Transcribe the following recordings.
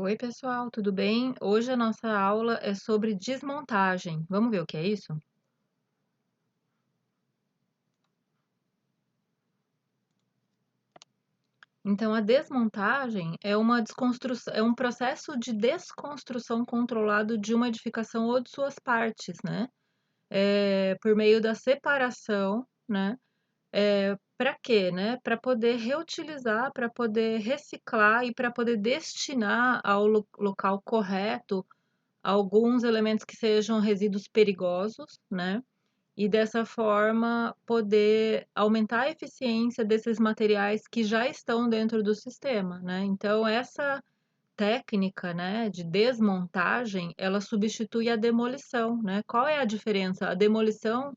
Oi, pessoal, tudo bem? Hoje a nossa aula é sobre desmontagem. Vamos ver o que é isso? Então, a desmontagem é uma desconstrução, é um processo de desconstrução controlado de uma edificação ou de suas partes, né? Por meio da separação, né? Para quê, né? Para poder reutilizar, para poder reciclar e para poder destinar ao local correto alguns elementos que sejam resíduos perigosos, né? E dessa forma poder aumentar a eficiência desses materiais que já estão dentro do sistema, né? Então essa técnica, né, de desmontagem, ela substitui a demolição, né? Qual é a diferença? A demolição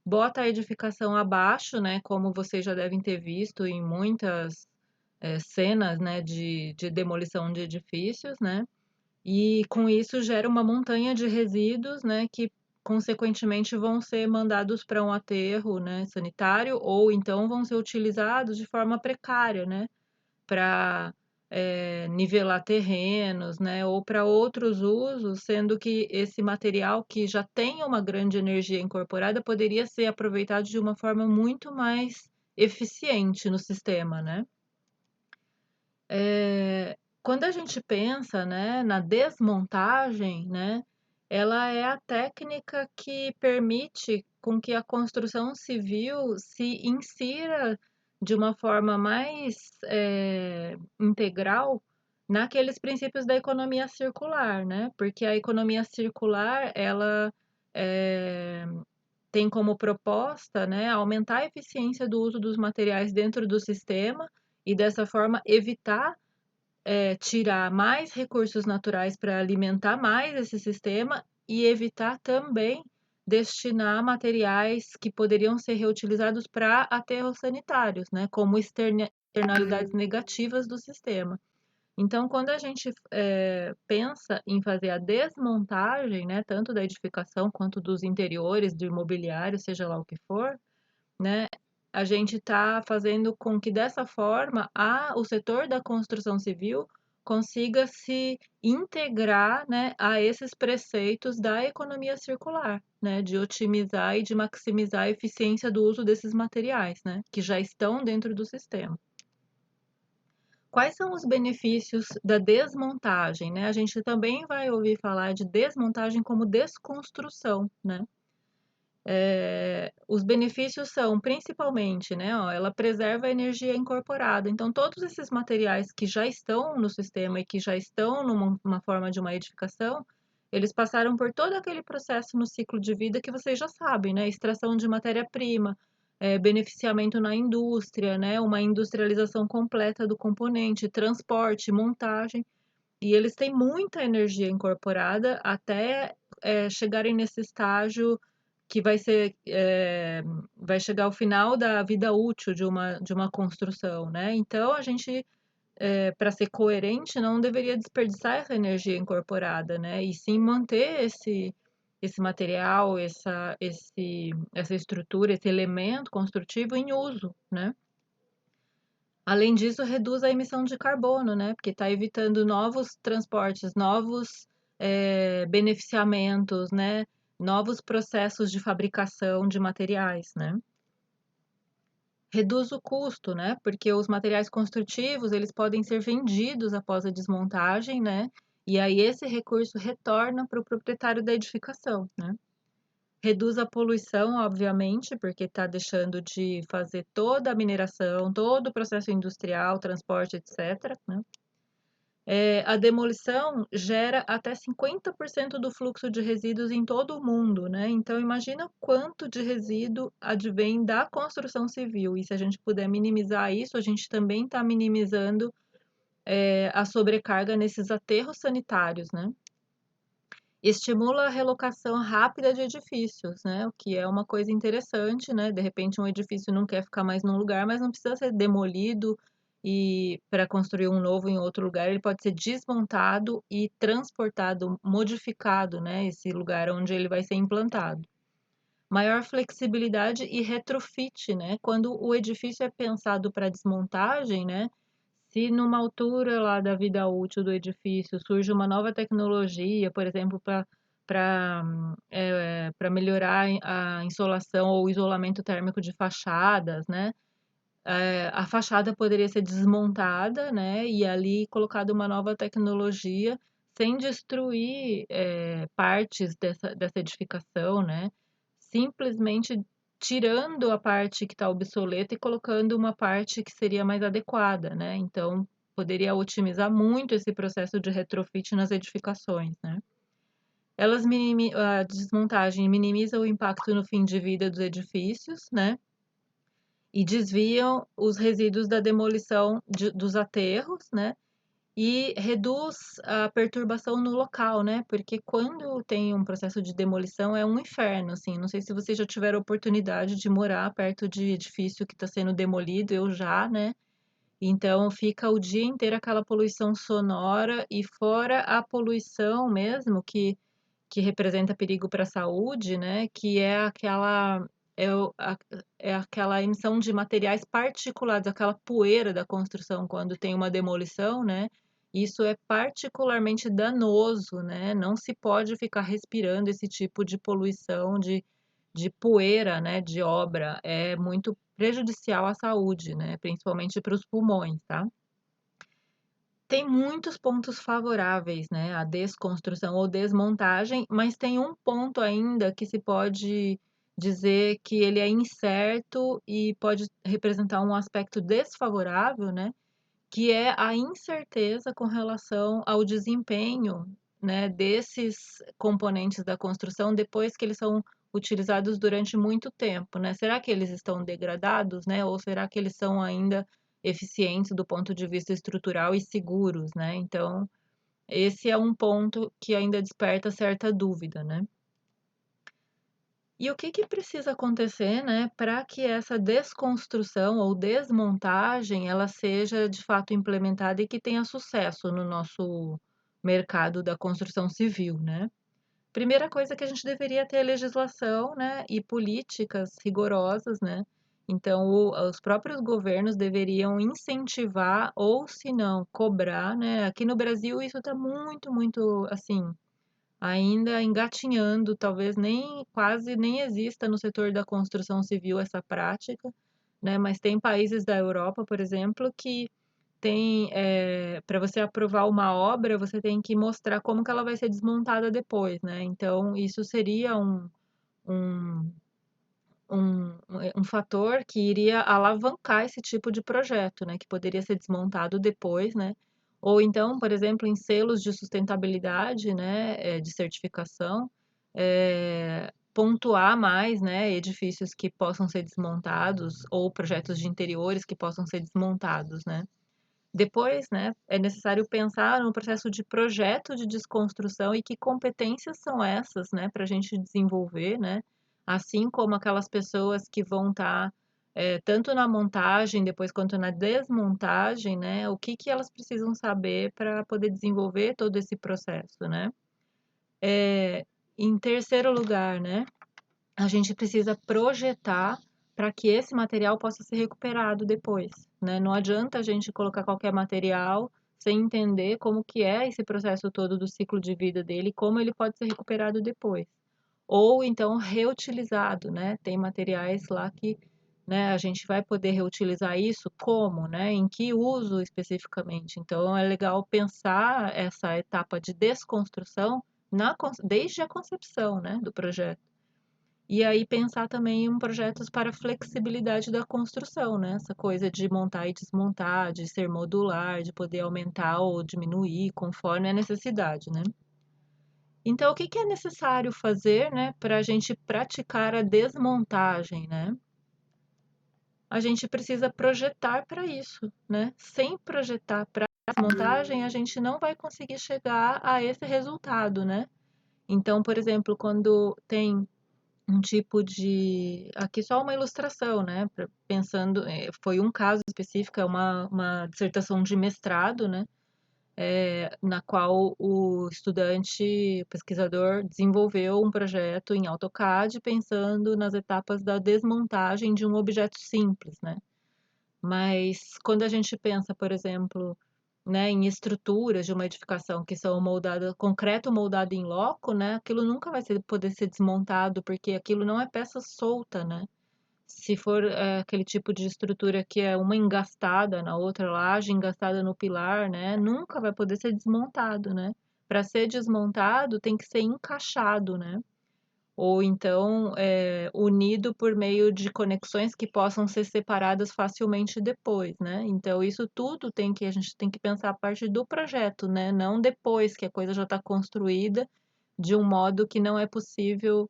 bota a edificação abaixo, né, como vocês já devem ter visto em muitas cenas, né, de demolição de edifícios, né? E com isso gera uma montanha de resíduos, né, que consequentemente vão ser mandados para um aterro, né, sanitário ou então vão ser utilizados de forma precária, né, para nivelar terrenos, né, ou para outros usos, sendo que esse material que já tem uma grande energia incorporada poderia ser aproveitado de uma forma muito mais eficiente no sistema, né? Quando a gente pensa, né, na desmontagem, né, ela é a técnica que permite com que a construção civil se insira de uma forma mais integral naqueles princípios da economia circular, né? Porque a economia circular, ela eh, tem como proposta, né, aumentar a eficiência do uso dos materiais dentro do sistema e dessa forma evitar tirar mais recursos naturais para alimentar mais esse sistema e evitar também destinar materiais que poderiam ser reutilizados para aterros sanitários, né, como externalidades negativas do sistema. Então, quando a gente pensa em fazer a desmontagem, né, tanto da edificação quanto dos interiores, do imobiliário, seja lá o que for, né, a gente está fazendo com que dessa forma o setor da construção civil consiga se integrar, né, a esses preceitos da economia circular, né, de otimizar e de maximizar a eficiência do uso desses materiais, né, que já estão dentro do sistema. Quais são os benefícios da desmontagem, né? A gente também vai ouvir falar de desmontagem como desconstrução, né? Os benefícios são principalmente, né, ó, ela preserva a energia incorporada. Então, todos esses materiais que já estão no sistema e que já estão numa forma de uma edificação, eles passaram por todo aquele processo no ciclo de vida que vocês já sabem, né? Extração de matéria-prima, beneficiamento na indústria, né? Uma industrialização completa do componente, transporte, montagem. E eles têm muita energia incorporada até chegarem nesse estágio que vai chegar ao final da vida útil de uma construção, né? Então, a gente, para ser coerente, não deveria desperdiçar essa energia incorporada, né? E sim manter esse material, essa estrutura, esse elemento construtivo em uso, né? Além disso, reduz a emissão de carbono, né? Porque está evitando novos transportes, novos beneficiamentos, né? Novos processos de fabricação de materiais, né? Reduz o custo, né? Porque os materiais construtivos, eles podem ser vendidos após a desmontagem, né? E aí esse recurso retorna para o proprietário da edificação, né? Reduz a poluição, obviamente, porque está deixando de fazer toda a mineração, todo o processo industrial, transporte, etc., né? A demolição gera até 50% do fluxo de resíduos em todo o mundo, né? Então, imagina quanto de resíduo advém da construção civil. E se a gente puder minimizar isso, a gente também está minimizando a sobrecarga nesses aterros sanitários, né? Estimula a relocação rápida de edifícios, né? O que é uma coisa interessante, né? De repente, um edifício não quer ficar mais num lugar, mas não precisa ser demolido e para construir um novo em outro lugar, ele pode ser desmontado e transportado, modificado, né? Esse lugar onde ele vai ser implantado. Maior flexibilidade e retrofit, né? Quando o edifício é pensado para desmontagem, né? se numa altura lá da vida útil do edifício surge uma nova tecnologia, por exemplo, para melhorar a insolação ou o isolamento térmico de fachadas, né? A fachada poderia ser desmontada, né? E ali colocada uma nova tecnologia sem destruir partes dessa edificação, né? Simplesmente tirando a parte que está obsoleta e colocando uma parte que seria mais adequada, né? Então, poderia otimizar muito esse processo de retrofit nas edificações, né? A desmontagem minimiza o impacto no fim de vida dos edifícios, né? E desviam os resíduos da demolição dos aterros, né? E reduz a perturbação no local, né? Porque quando tem um processo de demolição é um inferno, assim. Não sei se vocês já tiveram oportunidade de morar perto de edifício que está sendo demolido, eu já, né? Então fica o dia inteiro aquela poluição sonora e fora a poluição mesmo que representa perigo para a saúde, né? Que é aquela é, é aquela emissão de materiais particulados, aquela poeira da construção quando tem uma demolição, né? Isso é particularmente danoso, né? Não se pode ficar respirando esse tipo de poluição de poeira, né? De obra. É muito prejudicial à saúde, né? Principalmente para os pulmões, tá? Tem muitos pontos favoráveis, né, à desconstrução ou desmontagem, mas tem um ponto ainda que se pode dizer que ele é incerto e pode representar um aspecto desfavorável, né, que é a incerteza com relação ao desempenho, né, desses componentes da construção depois que eles são utilizados durante muito tempo, né? Será que eles estão degradados, né? Ou será que eles são ainda eficientes do ponto de vista estrutural e seguros, né? Então, esse é um ponto que ainda desperta certa dúvida, né? E o que que precisa acontecer, né, para que essa desconstrução ou desmontagem ela seja de fato implementada e que tenha sucesso no nosso mercado da construção civil, né? Primeira coisa que a gente deveria ter legislação, né, e políticas rigorosas, né? Então, os próprios governos deveriam incentivar ou, se não, cobrar, né? Aqui no Brasil isso está muito, muito, assim, ainda engatinhando, talvez nem quase nem exista no setor da construção civil essa prática, né? Mas tem países da Europa, por exemplo, que tem para você aprovar uma obra, você tem que mostrar como que ela vai ser desmontada depois, né? Então, isso seria um, um fator que iria alavancar esse tipo de projeto, né? Que poderia ser desmontado depois, né? Ou então, por exemplo, em selos de sustentabilidade, né? De certificação, pontuar mais, né? Edifícios que possam ser desmontados ou projetos de interiores que possam ser desmontados, né? Depois, né, é necessário pensar no processo de projeto de desconstrução e que competências são essas, né, para a gente desenvolver, né, assim como aquelas pessoas que vão estar tanto na montagem, depois quanto na desmontagem, né, o que que elas precisam saber para poder desenvolver todo esse processo, né. Em terceiro lugar, né, a gente precisa projetar para que esse material possa ser recuperado depois, né? Não adianta a gente colocar qualquer material sem entender como que é esse processo todo do ciclo de vida dele, como ele pode ser recuperado depois. Ou então reutilizado, né? Tem materiais lá que, né, a gente vai poder reutilizar isso como, né? Em que uso especificamente? Então é legal pensar essa etapa de desconstrução desde a concepção, né, do projeto. E aí pensar também em projetos para flexibilidade da construção, né? Essa coisa de montar e desmontar, de ser modular, de poder aumentar ou diminuir conforme a necessidade, né? Então, o que que é necessário fazer, né, para a gente praticar a desmontagem, né? A gente precisa projetar para isso, né? Sem projetar para a desmontagem, a gente não vai conseguir chegar a esse resultado, né? Então, por exemplo, quando tem um tipo de. Aqui só uma ilustração, né? Pensando, foi um caso específico, é uma dissertação de mestrado, né? Na qual o estudante, o pesquisador, desenvolveu um projeto em AutoCAD pensando nas etapas da desmontagem de um objeto simples, né? Mas quando a gente pensa, por exemplo, né, em estruturas de uma edificação que são moldadas, concreto moldado em loco, né, aquilo nunca vai poder ser desmontado, porque aquilo não é peça solta, né? Se for aquele tipo de estrutura que é uma engastada na outra laje, engastada no pilar, né, nunca vai poder ser desmontado, né? Para ser desmontado, tem que ser encaixado, né? Ou então unido por meio de conexões que possam ser separadas facilmente depois, né? Então isso tudo a gente tem que pensar a parte do projeto, né? Não depois que a coisa já está construída, de um modo que não é possível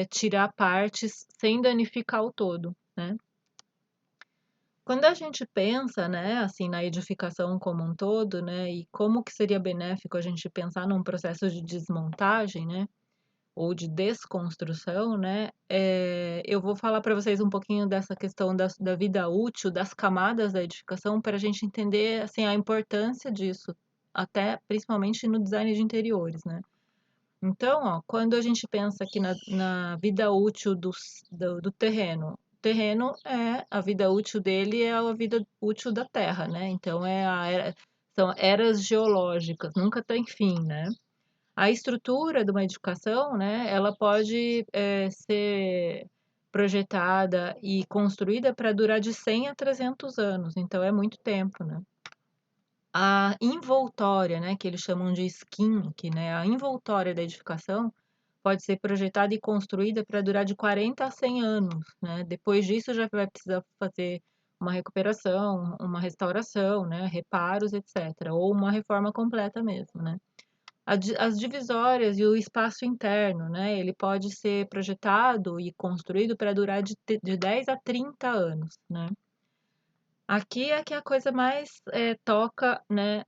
tirar partes sem danificar o todo, né? Quando a gente pensa, né, assim, na edificação como um todo, né, e como que seria benéfico a gente pensar num processo de desmontagem, né? Ou de desconstrução, né? Eu vou falar para vocês um pouquinho dessa questão da vida útil, das camadas da edificação, para a gente entender assim, a importância disso, até principalmente no design de interiores, né? Então, ó, quando a gente pensa aqui na vida útil do terreno, o terreno a vida útil dele é a vida útil da Terra, né? Então, são eras geológicas, nunca tem fim, né? A estrutura de uma edificação, né, ela pode ser projetada e construída para durar de 100 a 300 anos, então é muito tempo, né? A envoltória, né, que eles chamam de skin, que, né, a envoltória da edificação pode ser projetada e construída para durar de 40 a 100 anos, né? Depois disso já vai precisar fazer uma recuperação, uma restauração, né, reparos, etc., ou uma reforma completa mesmo, né? As divisórias e o espaço interno, né? Ele pode ser projetado e construído para durar de 10 a 30 anos, né? Aqui é que a coisa mais toca, né,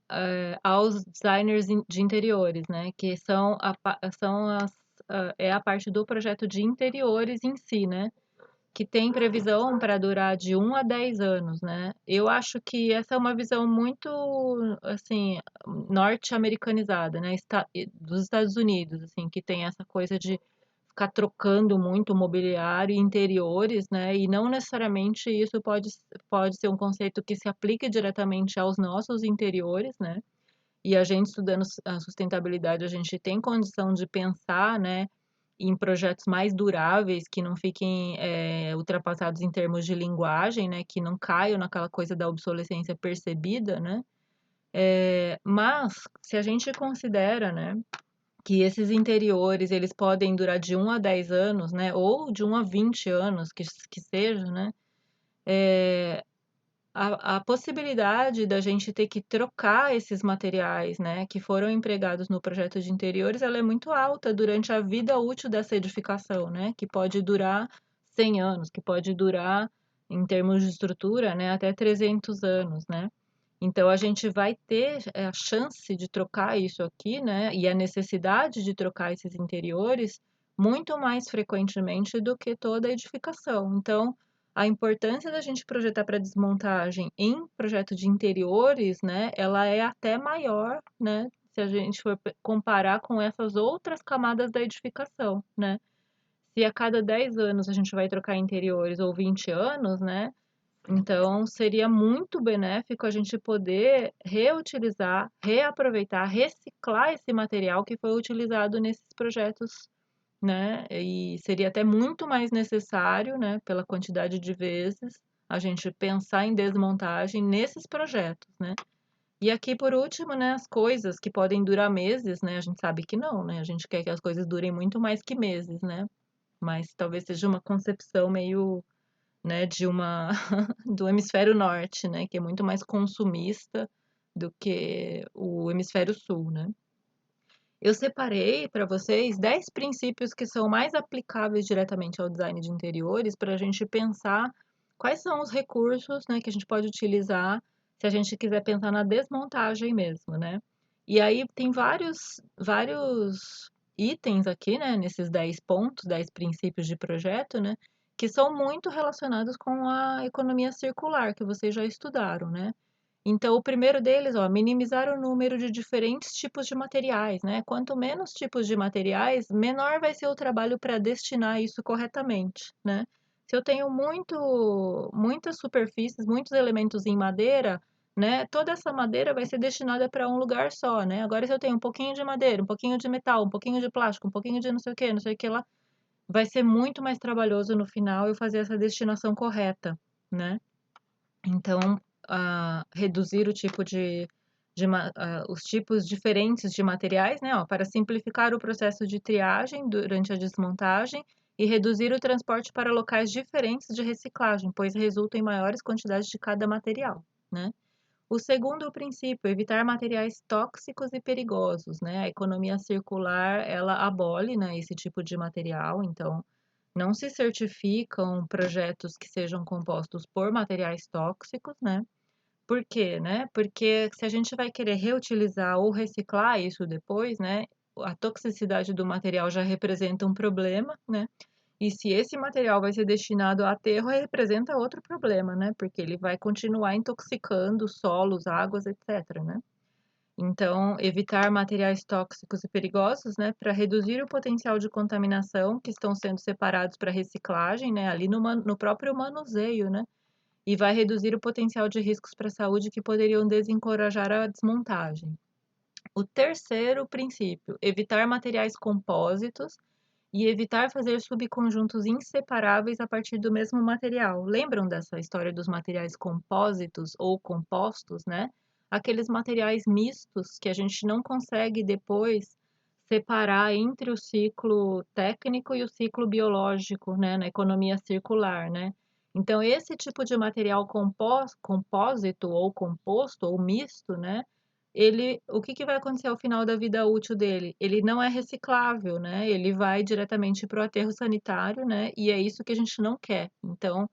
aos designers de interiores, né? Que são a parte do projeto de interiores em si, né? Que tem previsão para durar de 1 a 10 anos, né? Eu acho que essa é uma visão muito, assim, norte-americanizada, né? Dos Estados Unidos, assim, que tem essa coisa de ficar trocando muito mobiliário e interiores, né? E não necessariamente isso pode ser um conceito que se aplique diretamente aos nossos interiores, né? E a gente estudando a sustentabilidade, a gente tem condição de pensar, né, em projetos mais duráveis, que não fiquem ultrapassados em termos de linguagem, né, que não caiam naquela coisa da obsolescência percebida, né? Mas se a gente considera, né, que esses interiores eles podem durar de 1 a 10 anos, né, ou de 1 a 20 anos, que seja, né? A possibilidade da gente ter que trocar esses materiais, né, que foram empregados no projeto de interiores, ela é muito alta durante a vida útil dessa edificação, né, que pode durar 100 anos, que pode durar, em termos de estrutura, né, até 300 anos, né. Então, a gente vai ter a chance de trocar isso aqui, né, e a necessidade de trocar esses interiores muito mais frequentemente do que toda a edificação. Então, a importância da gente projetar para desmontagem em projeto de interiores, né, ela é até maior, né, se a gente for comparar com essas outras camadas da edificação, né. Se a cada 10 anos a gente vai trocar interiores ou 20 anos, né, então seria muito benéfico a gente poder reutilizar, reaproveitar, reciclar esse material que foi utilizado nesses projetos, né? E seria até muito mais necessário, né, pela quantidade de vezes, a gente pensar em desmontagem nesses projetos, né? E aqui, por último, né, as coisas que podem durar meses, né? A gente sabe que não, né? A gente quer que as coisas durem muito mais que meses, né? Mas talvez seja uma concepção meio, né, do hemisfério norte, né, que é muito mais consumista do que o hemisfério sul, né? Eu separei para vocês 10 princípios que são mais aplicáveis diretamente ao design de interiores para a gente pensar quais são os recursos, né, que a gente pode utilizar se a gente quiser pensar na desmontagem mesmo, né? E aí tem vários itens aqui, né, nesses 10 pontos, 10 princípios de projeto, né, que são muito relacionados com a economia circular, que vocês já estudaram, né? Então, o primeiro deles, ó, minimizar o número de diferentes tipos de materiais, né? Quanto menos tipos de materiais, menor vai ser o trabalho para destinar isso corretamente, né? Se eu tenho muitas superfícies, muitos elementos em madeira, né, toda essa madeira vai ser destinada para um lugar só, né? Agora, se eu tenho um pouquinho de madeira, um pouquinho de metal, um pouquinho de plástico, um pouquinho de não sei o que lá, vai ser muito mais trabalhoso no final eu fazer essa destinação correta, né? Então, reduzir o tipo os tipos diferentes de materiais, né, ó, para simplificar o processo de triagem durante a desmontagem e reduzir o transporte para locais diferentes de reciclagem, pois resulta em maiores quantidades de cada material, né? O segundo princípio, evitar materiais tóxicos e perigosos, né? A economia circular, ela abole, né, esse tipo de material, então não se certificam projetos que sejam compostos por materiais tóxicos, né? Por quê, né? Porque se a gente vai querer reutilizar ou reciclar isso depois, né? A toxicidade do material já representa um problema, né? E se esse material vai ser destinado a aterro, representa outro problema, né? Porque ele vai continuar intoxicando solos, águas, etc, né? Então, evitar materiais tóxicos e perigosos, né, para reduzir o potencial de contaminação que estão sendo separados para reciclagem, né, ali no próprio manuseio, né, e vai reduzir o potencial de riscos para a saúde que poderiam desencorajar a desmontagem. O terceiro princípio, evitar materiais compósitos e evitar fazer subconjuntos inseparáveis a partir do mesmo material. Lembram dessa história dos materiais compósitos ou compostos, né? Aqueles materiais mistos que a gente não consegue depois separar entre o ciclo técnico e o ciclo biológico, né, na economia circular, né? Então, esse tipo de material compósito ou composto ou misto, né? O que que vai acontecer ao final da vida útil dele? Ele não é reciclável, né? Ele vai diretamente para o aterro sanitário, né? E é isso que a gente não quer. Então,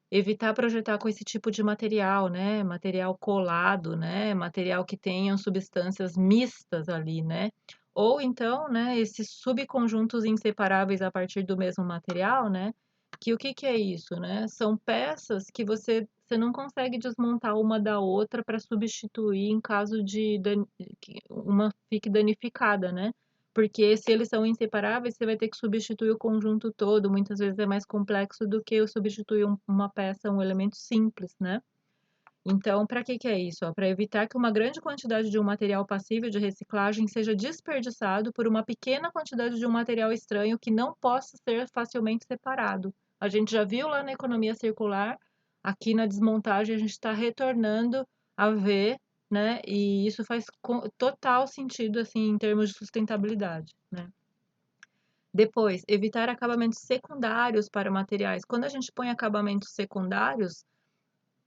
evitar projetar com esse tipo de material, né? Material colado, né? Material que tenham substâncias mistas ali, né? Ou então, né, esses subconjuntos inseparáveis a partir do mesmo material, né? Que o que que é isso, né? São peças que você não consegue desmontar uma da outra para substituir em caso de que uma fique danificada, né? Porque se eles são inseparáveis, você vai ter que substituir o conjunto todo. Muitas vezes é mais complexo do que eu substituir uma peça, um elemento simples, né? Então, para que que é isso? Para evitar que uma grande quantidade de um material passível de reciclagem seja desperdiçado por uma pequena quantidade de um material estranho que não possa ser facilmente separado. A gente já viu lá na economia circular, aqui na desmontagem a gente está retornando a ver, né? E isso faz total sentido, assim, em termos de sustentabilidade, né? Depois, evitar acabamentos secundários para materiais. Quando a gente põe acabamentos secundários,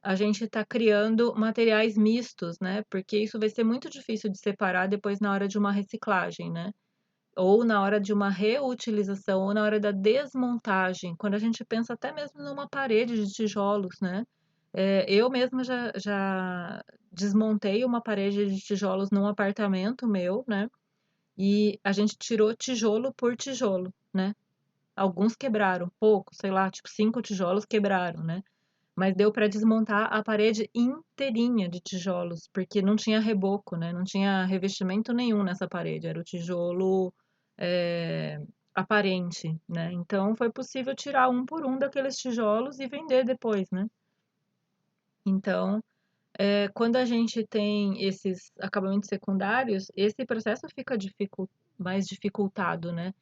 a gente está criando materiais mistos, né? Porque isso vai ser muito difícil de separar depois na hora de uma reciclagem, né? Ou na hora de uma reutilização, ou na hora da desmontagem. Quando a gente pensa até mesmo numa parede de tijolos, né? Eu mesma já desmontei uma parede de tijolos num apartamento meu, né? E a gente tirou tijolo por tijolo, né? Alguns quebraram, pouco, sei lá, tipo 5 tijolos quebraram, né? Mas deu para desmontar a parede inteirinha de tijolos, porque não tinha reboco, né? Não tinha revestimento nenhum nessa parede, era o tijolo é, aparente, né? Então foi possível tirar um por um daqueles tijolos e vender depois, né? Então, quando a gente tem esses acabamentos secundários, esse processo fica mais dificultado, né?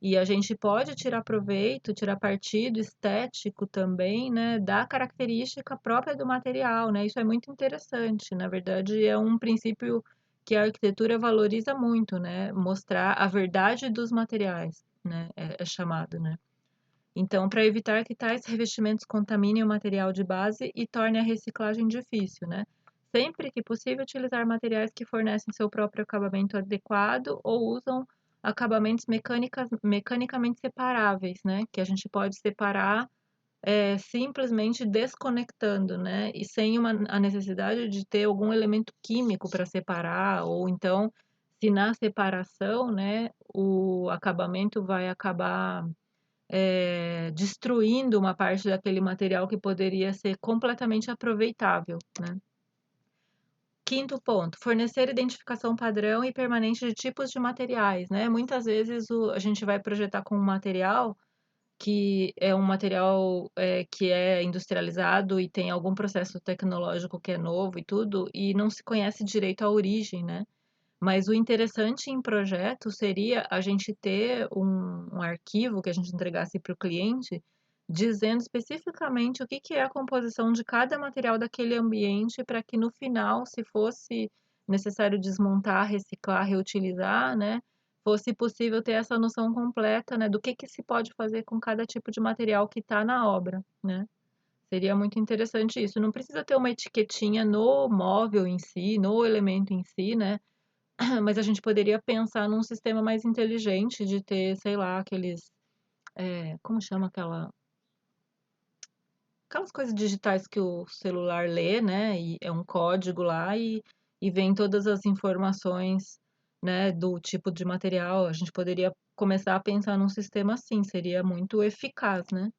E a gente pode tirar proveito, tirar partido estético também, né, da característica própria do material, né? Isso é muito interessante. Na verdade, é um princípio que a arquitetura valoriza muito, né? Mostrar a verdade dos materiais, né? É chamado, né? Então, para evitar que tais revestimentos contaminem o material de base e tornem a reciclagem difícil, né? Sempre que possível, utilizar materiais que fornecem seu próprio acabamento adequado ou usam acabamentos mecanicamente separáveis, né? Que a gente pode separar simplesmente desconectando, né? E sem a necessidade de ter algum elemento químico para separar, ou então, se na separação, né, o acabamento vai acabar destruindo uma parte daquele material que poderia ser completamente aproveitável, né? Quinto ponto, fornecer identificação padrão e permanente de tipos de materiais, né? Muitas vezes a gente vai projetar com um material que é um material que é industrializado e tem algum processo tecnológico que é novo e tudo, e não se conhece direito a origem, né? Mas o interessante em projeto seria a gente ter um arquivo que a gente entregasse para o cliente, dizendo especificamente o que que é a composição de cada material daquele ambiente, para que no final, se fosse necessário desmontar, reciclar, reutilizar, né, fosse possível ter essa noção completa, né, do que se pode fazer com cada tipo de material que está na obra, né? Seria muito interessante isso. Não precisa ter uma etiquetinha no móvel em si, no elemento em si, né? Mas a gente poderia pensar num sistema mais inteligente de ter, sei lá, como chama aquelas coisas digitais que o celular lê, né? E é um código lá e vem todas as informações, né, do tipo de material. A gente poderia começar a pensar num sistema assim, seria muito eficaz, né?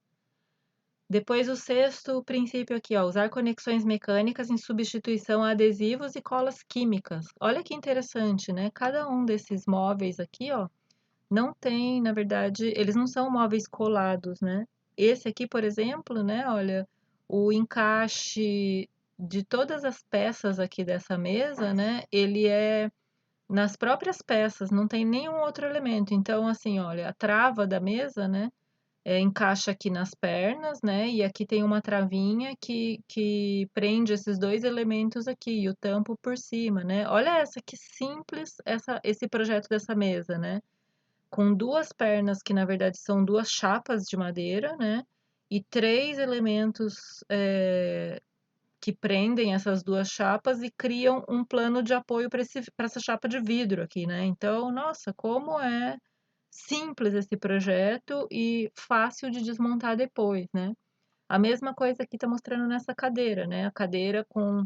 Depois o sexto princípio aqui, ó, usar conexões mecânicas em substituição a adesivos e colas químicas. Olha que interessante, né? Cada um desses móveis aqui, ó, não tem, na verdade, eles não são móveis colados, né? Esse aqui, por exemplo, né, olha, o encaixe de todas as peças aqui dessa mesa, né, ele é nas próprias peças, não tem nenhum outro elemento. Então, assim, olha, a trava da mesa, né, encaixa aqui nas pernas, né? E aqui tem uma travinha que prende esses dois elementos aqui, e o tampo por cima, né? Olha essa que simples esse projeto dessa mesa, né? Com duas pernas que na verdade são duas chapas de madeira, né? E três elementos que prendem essas duas chapas e criam um plano de apoio para essa chapa de vidro aqui, né? Então, nossa, como é simples esse projeto e fácil de desmontar depois, né? A mesma coisa aqui está mostrando nessa cadeira, né? A cadeira com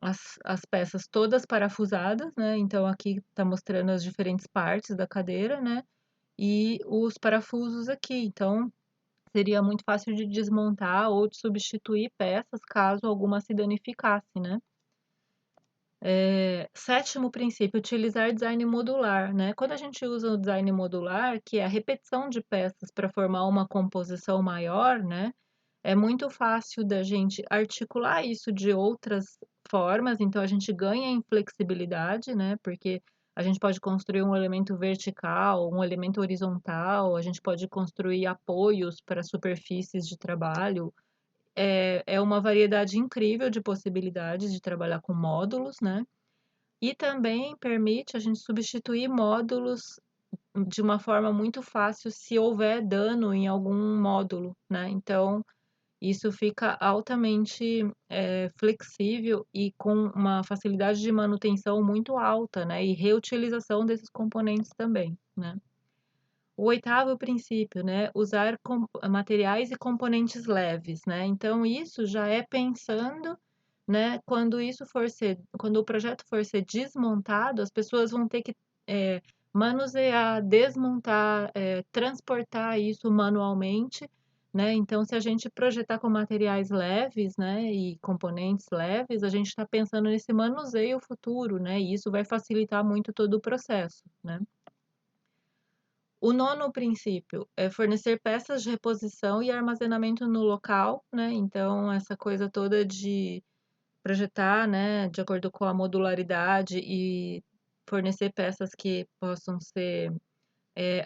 as peças todas parafusadas, né? Então aqui está mostrando as diferentes partes da cadeira, né? E os parafusos aqui. Então seria muito fácil de desmontar ou de substituir peças caso alguma se danificasse, né? Sétimo princípio, utilizar design modular, né? Quando a gente usa o design modular, que é a repetição de peças para formar uma composição maior, né? É muito fácil da gente articular isso de outras formas, então a gente ganha em flexibilidade, né? Porque a gente pode construir um elemento vertical, um elemento horizontal, a gente pode construir apoios para superfícies de trabalho. É uma variedade incrível de possibilidades de trabalhar com módulos, né? E também permite a gente substituir módulos de uma forma muito fácil se houver dano em algum módulo, né? Então, isso fica altamente flexível e com uma facilidade de manutenção muito alta, né? E reutilização desses componentes também, né? O oitavo princípio, né? Usar materiais e componentes leves, né? Então, isso já é pensando, né? Quando o projeto for ser desmontado, as pessoas vão ter que manusear, desmontar, transportar isso manualmente, né? Então, se a gente projetar com materiais leves, né? E componentes leves, a gente está pensando nesse manuseio futuro, né? E isso vai facilitar muito todo o processo, né? O nono princípio é fornecer peças de reposição e armazenamento no local, né? Então, essa coisa toda de projetar, né, de acordo com a modularidade e fornecer peças que possam ser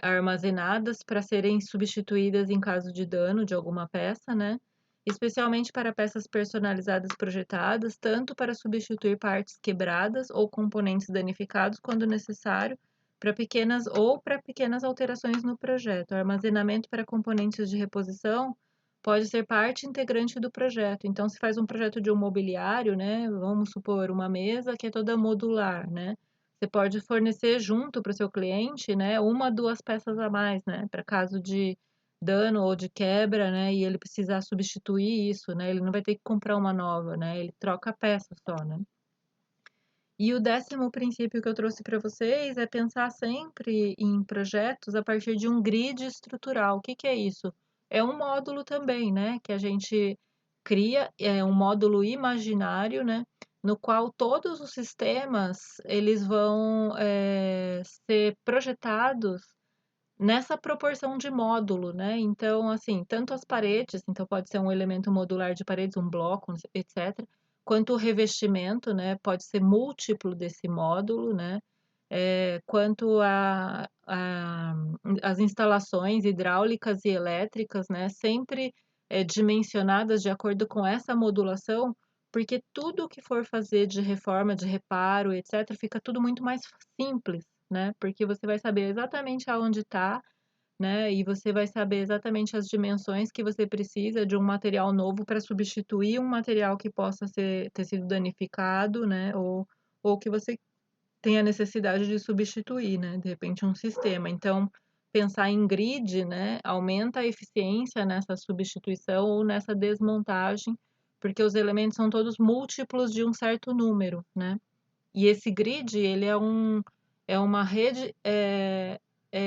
armazenadas para serem substituídas em caso de dano de alguma peça, né? Especialmente para peças personalizadas projetadas, tanto para substituir partes quebradas ou componentes danificados quando necessário, para pequenas alterações no projeto. O armazenamento para componentes de reposição pode ser parte integrante do projeto. Então, se faz um projeto de um mobiliário, né? Vamos supor uma mesa que é toda modular, né? Você pode fornecer junto para o seu cliente, né, uma, duas peças a mais, né, para caso de dano ou de quebra, né, e ele precisar substituir isso, né, ele não vai ter que comprar uma nova, né, ele troca a peça só, né. E o décimo princípio que eu trouxe para vocês é pensar sempre em projetos a partir de um grid estrutural. O que que é isso? É um módulo também, né, que a gente cria, é um módulo imaginário, né, no qual todos os sistemas eles vão ser projetados nessa proporção de módulo, né? Então, assim, tanto as paredes, então pode ser um elemento modular de paredes, um bloco, etc., quanto o revestimento, né? Pode ser múltiplo desse módulo, né? Quanto as instalações hidráulicas e elétricas, né? Sempre dimensionadas de acordo com essa modulação, porque tudo que for fazer de reforma, de reparo, etc., fica tudo muito mais simples, né? Porque você vai saber exatamente aonde está, né? E você vai saber exatamente as dimensões que você precisa de um material novo para substituir um material que possa ter sido danificado, né? Ou que você tem a necessidade de substituir, né? De repente um sistema. Então, pensar em grid, né? Aumenta a eficiência nessa substituição ou nessa desmontagem, porque os elementos são todos múltiplos de um certo número, né? E esse grid, ele é uma rede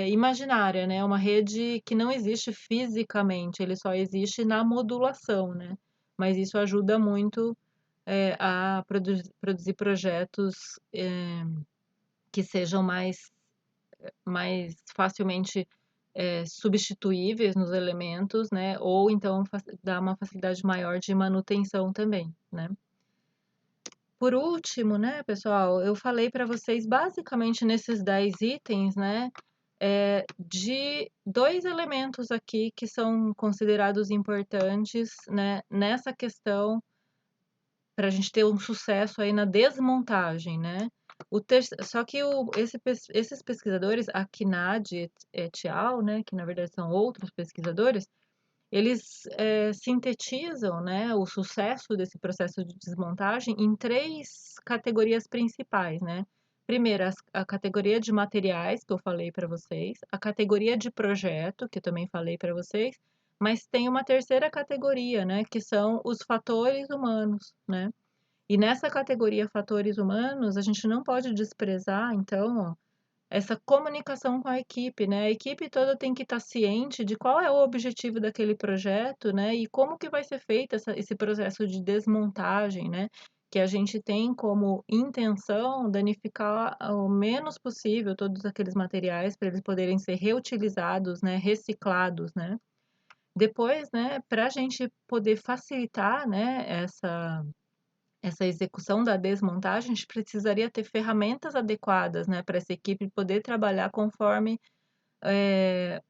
imaginária, né? É uma rede que não existe fisicamente, ele só existe na modulação, né? Mas isso ajuda muito a produzir projetos que sejam mais facilmente substituíveis nos elementos, né? Ou então dá uma facilidade maior de manutenção também, né? Por último, né, pessoal, eu falei para vocês basicamente nesses 10 itens, né, de dois elementos aqui que são considerados importantes, né, nessa questão para a gente ter um sucesso aí na desmontagem, né? Só que esses pesquisadores, a Kinad et al., né, que na verdade são outros pesquisadores, eles sintetizam, né, o sucesso desse processo de desmontagem em três categorias principais, né? Primeiro, a categoria de materiais, que eu falei para vocês, a categoria de projeto, que eu também falei para vocês, mas tem uma terceira categoria, né, que são os fatores humanos, né? E nessa categoria fatores humanos, a gente não pode desprezar, então, ó, essa comunicação com a equipe, né? A equipe toda tem que estar ciente de qual é o objetivo daquele projeto, né? E como que vai ser feito esse processo de desmontagem, né? Que a gente tem como intenção danificar o menos possível todos aqueles materiais para eles poderem ser reutilizados, né? Reciclados, né? Depois, né? Para a gente poder facilitar, né? Essa execução da desmontagem, a gente precisaria ter ferramentas adequadas, né, para essa equipe poder trabalhar conforme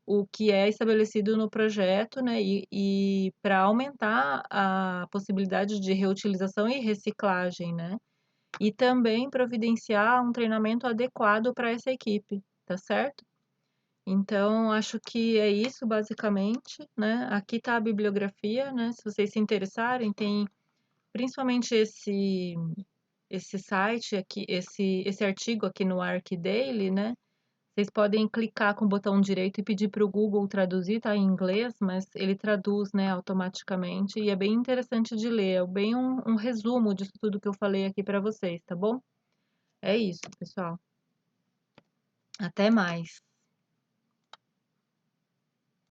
o que é estabelecido no projeto, né, e para aumentar a possibilidade de reutilização e reciclagem, né, e também providenciar um treinamento adequado para essa equipe, tá certo? Então, acho que é isso basicamente, né? Aqui está a bibliografia, né? Se vocês se interessarem, tem principalmente esse site aqui, esse artigo aqui no ArcDaily, né? Vocês podem clicar com o botão direito e pedir para o Google traduzir, tá em inglês, mas ele traduz, né, automaticamente e é bem interessante de ler, é bem um resumo disso tudo que eu falei aqui para vocês, tá bom? É isso, pessoal. Até mais.